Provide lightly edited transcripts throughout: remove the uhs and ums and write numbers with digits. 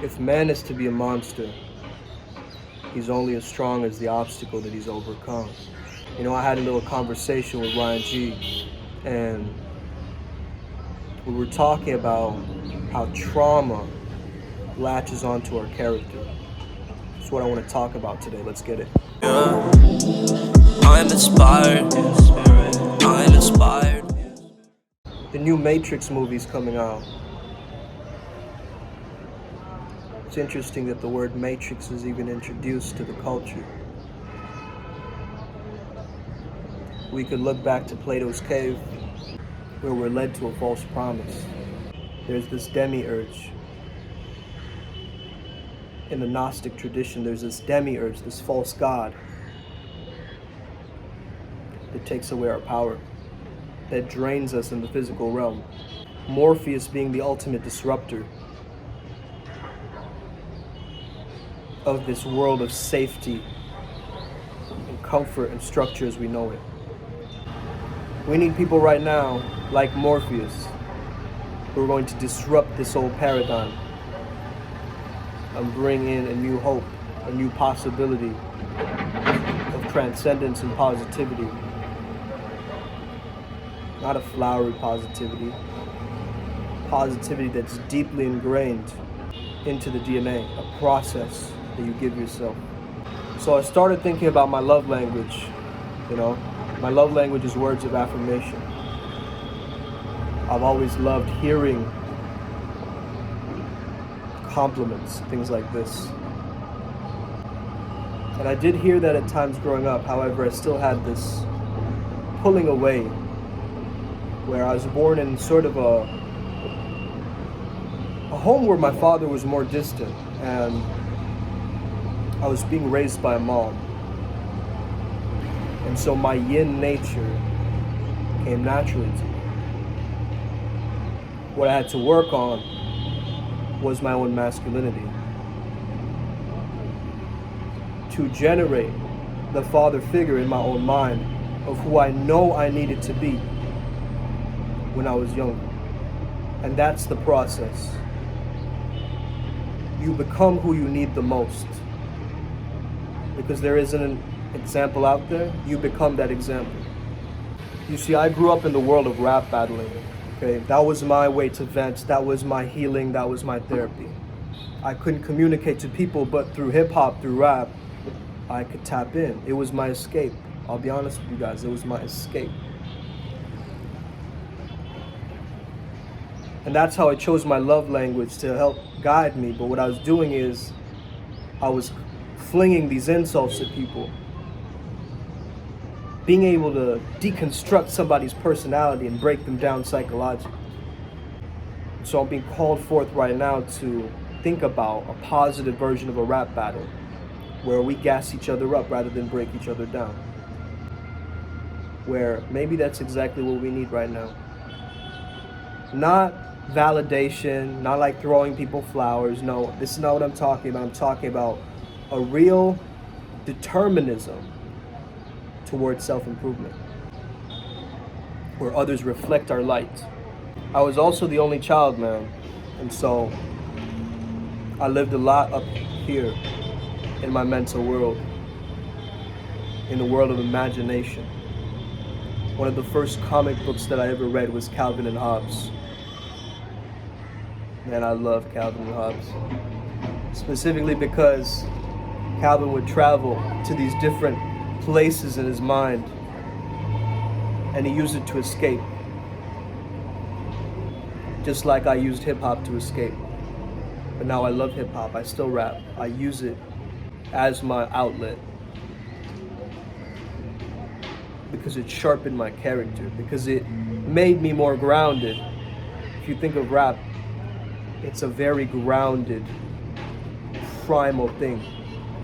If man is to be a monster, he's only as strong as the obstacle that he's overcome. You know, I had a little conversation with Ryan G, and we were talking about how trauma latches onto our character. That's what I want to talk about today. Let's get it. Yeah. I'm inspired. I'm inspired. The new Matrix movie's coming out. It's interesting that the word Matrix is even introduced to the culture. We could look back to Platos Cave, where we're led to a false promise. There's this demiurge. In the Gnostic tradition, there's this demiurge, this false god, that takes away our power, that drains us in the physical realm. Morpheus being the ultimate disruptor of this world of safety and comfort and structure as we know it. We need people right now, like Morpheus, who are going to disrupt this old paradigm and bring in a new hope, a new possibility of transcendence and positivity. Not a flowery positivity, positivity that's deeply ingrained into the DNA, a process that you give yourself. So I started thinking about my love language, you know. My love language is words of affirmation. I've always loved hearing compliments, things like this. And I did hear that at times growing up. However, I still had this pulling away, where I was born in sort of a home where my father was more distant, and I was being raised by a mom. And so my yin nature came naturally to me. What I had to work on was my own masculinity, to generate the father figure in my own mind of who I know I needed to be when I was younger. And that's the process. You become who you need the most. Because there isn't an example out there, you become that example. You see, I grew up in the world of rap battling. Okay, that was my way to vent, that was my healing, that was my therapy. I couldn't communicate to people, but through hip hop, through rap, I could tap in. It was my escape. I'll be honest with you guys, it was my escape. And that's how I chose my love language, to help guide me. But what I was doing is, I was flinging these insults at people. Being able to deconstruct somebody's personality and break them down psychologically. So I'm being called forth right now to think about a positive version of a rap battle, where we gas each other up rather than break each other down. Where maybe that's exactly what we need right now. Not validation, not like throwing people flowers. No, this is not what I'm talking about. I'm talking about a real determinism towards self-improvement, where others reflect our light. I was also the only child, man, and so I lived a lot up here in my mental world, in the world of imagination. One of the first comic books that I ever read was Calvin and Hobbes. Man, I love Calvin and Hobbes. Specifically because Calvin would travel to these different places in his mind, and he used it to escape. Just like I used hip-hop to escape. But now I love hip-hop, I still rap. I use it as my outlet. Because it sharpened my character, because it made me more grounded. If you think of rap, it's a very grounded, primal thing.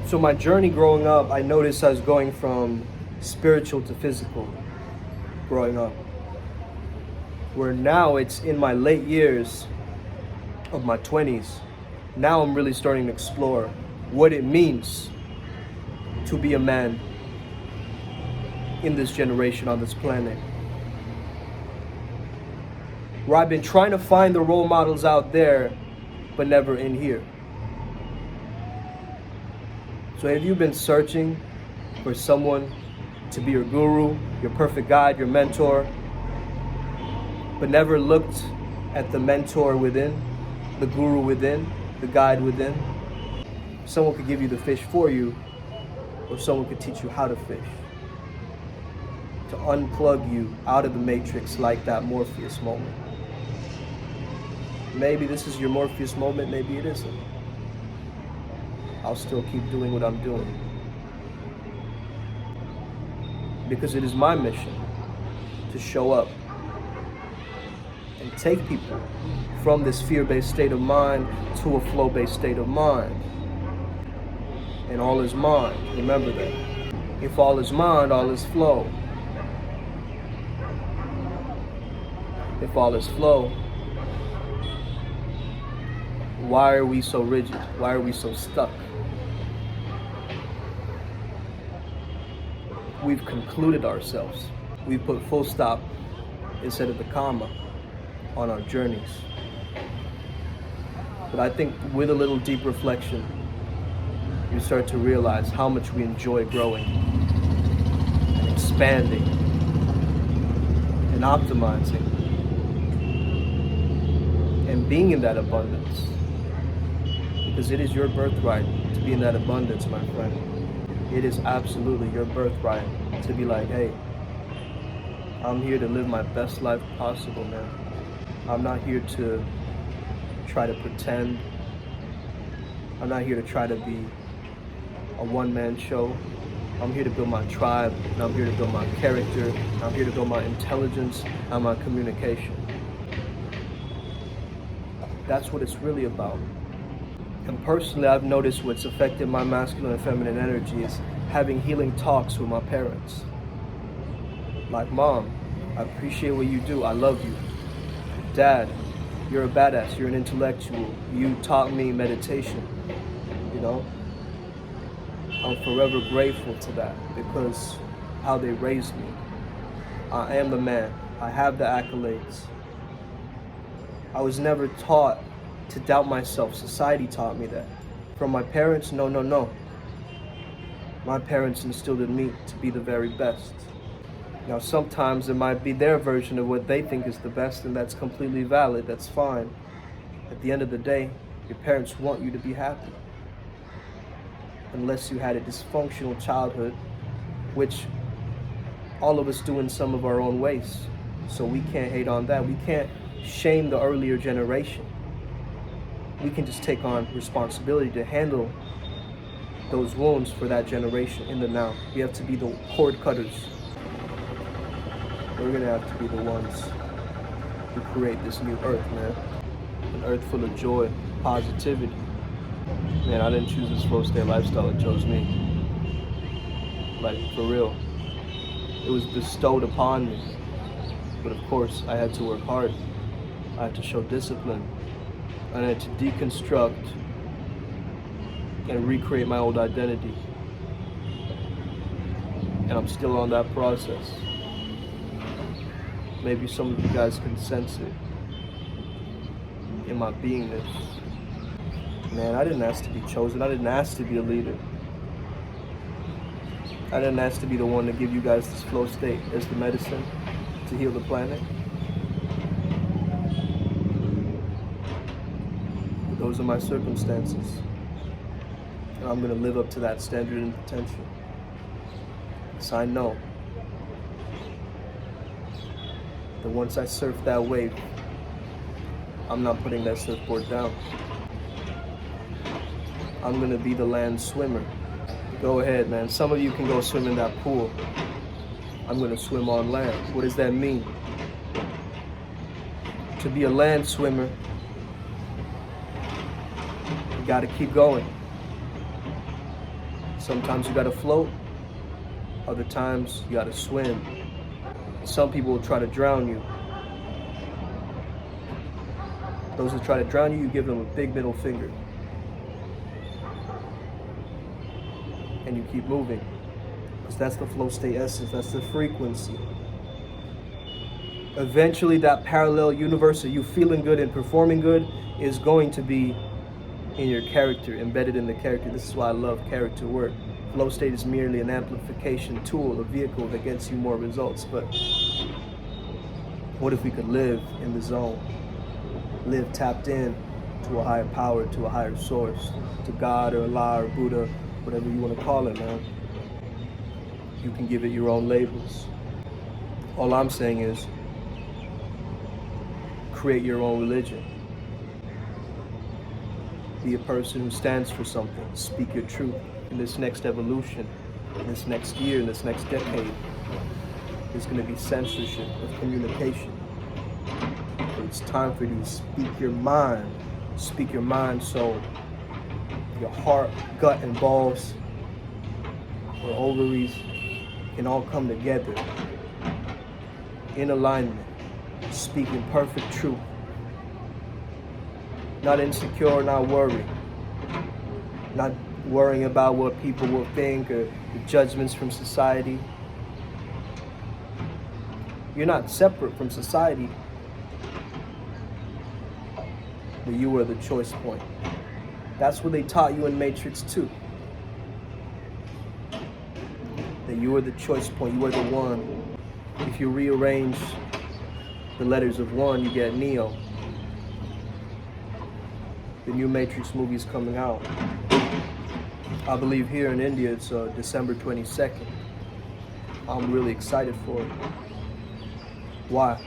So my journey growing up, I noticed I was going from spiritual to physical growing up. Where now it's in my late years of my 20s. Now I'm really starting to explore what it means to be a man in this generation, on this planet. Where I've been trying to find the role models out there, but never in here. So have you been searching for someone to be your guru, your perfect guide, your mentor, but never looked at the mentor within, the guru within, the guide within? Someone could give you the fish for you, or someone could teach you how to fish, to unplug you out of the matrix like that Morpheus moment. Maybe this is your Morpheus moment, maybe it isn't. I'll still keep doing what I'm doing, because it is my mission to show up and take people from this fear-based state of mind to a flow-based state of mind. And all is mind, remember that. If all is mind, all is flow. If all is flow, why are we so rigid? Why are we so stuck? We've concluded ourselves. We've put full stop instead of the comma on our journeys. But I think with a little deep reflection, you start to realize how much we enjoy growing and expanding and optimizing and being in that abundance. Because it is your birthright to be in that abundance, my friend. It is absolutely your birthright to be like, hey, I'm here to live my best life possible, man. I'm not here to try to pretend. I'm not here to try to be a one-man show. I'm here to build my tribe, and I'm here to build my character, and I'm here to build my intelligence and my communication. That's what it's really about. And personally, I've noticed what's affected my masculine and feminine energy is having healing talks with my parents. Like, Mom, I appreciate what you do. I love you. Dad, you're a badass. You're an intellectual. You taught me meditation. You know? I'm forever grateful to that because how they raised me. I am the man. I have the accolades. I was never taught to doubt myself. Society taught me that. From my parents, no. My parents instilled in me to be the very best. Now, sometimes it might be their version of what they think is the best, and that's completely valid. That's fine. At the end of the day, your parents want you to be happy. Unless you had a dysfunctional childhood, which all of us do in some of our own ways. So we can't hate on that. We can't shame the earlier generation. We can just take on responsibility to handle those wounds for that generation in the now. We have to be the horde cutters. We're gonna have to be the ones who create this new earth, man. An earth full of joy, positivity. Man, I didn't choose this flow state lifestyle, it chose me. Like, for real. It was bestowed upon me. But of course, I had to work hard. I had to show discipline. I had to deconstruct and recreate my old identity. And I'm still on that process. Maybe some of you guys can sense it in my beingness. Man, I didn't ask to be chosen. I didn't ask to be a leader. I didn't ask to be the one to give you guys this flow state as the medicine to heal the planet. But those are my circumstances. And I'm going to live up to that standard and potential. So I know that once I surf that wave, I'm not putting that surfboard down. I'm gonna be the land swimmer. Go ahead, man. Some of you can go swim in that pool. I'm gonna swim on land. What does that mean? To be a land swimmer, you gotta keep going. Sometimes you gotta float. Other times you gotta swim. Some people will try to drown you. Those who try to drown you, you give them a big middle finger. And you keep moving. Because that's the flow state essence, that's the frequency. Eventually that parallel universe of you feeling good and performing good is going to be in your character, embedded in the character. This is why I love character work. Flow state is merely an amplification tool, a vehicle that gets you more results. But what if we could live in the zone? Live tapped in to a higher power, to a higher source, to God or Allah or Buddha, whatever you want to call it, man. You can give it your own labels. All I'm saying is create your own religion. Be a person who stands for something. Speak your truth. In this next evolution, in this next year, in this next decade, there's going to be censorship of communication. It's time for you to speak your mind. Speak your mind so your heart, gut, and balls or ovaries can all come together in alignment, speaking perfect truth. Not insecure, not worried. Not worrying about what people will think or the judgments from society. You're not separate from society, but you are the choice point. That's what they taught you in Matrix 2. That you are the choice point, you are the one. If you rearrange the letters of one, you get Neo. The new Matrix movie is coming out. I believe here in India it's December 22nd. I'm really excited for it. Why?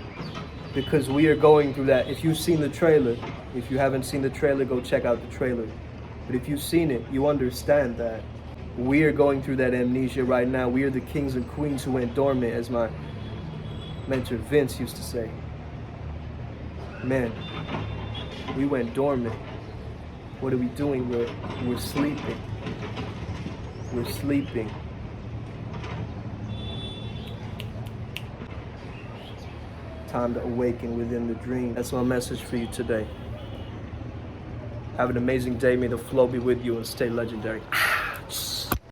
Because we are going through that. If you've seen the trailer, if you haven't seen the trailer, go check out the trailer. But if you've seen it, you understand that we are going through that amnesia right now. We are the kings and queens who went dormant, as my mentor Vince used to say. Man, we went dormant. What are we doing? We're sleeping. We're sleeping. Time to awaken within the dream. That's my message for you today. Have an amazing day. May the flow be with you and stay legendary.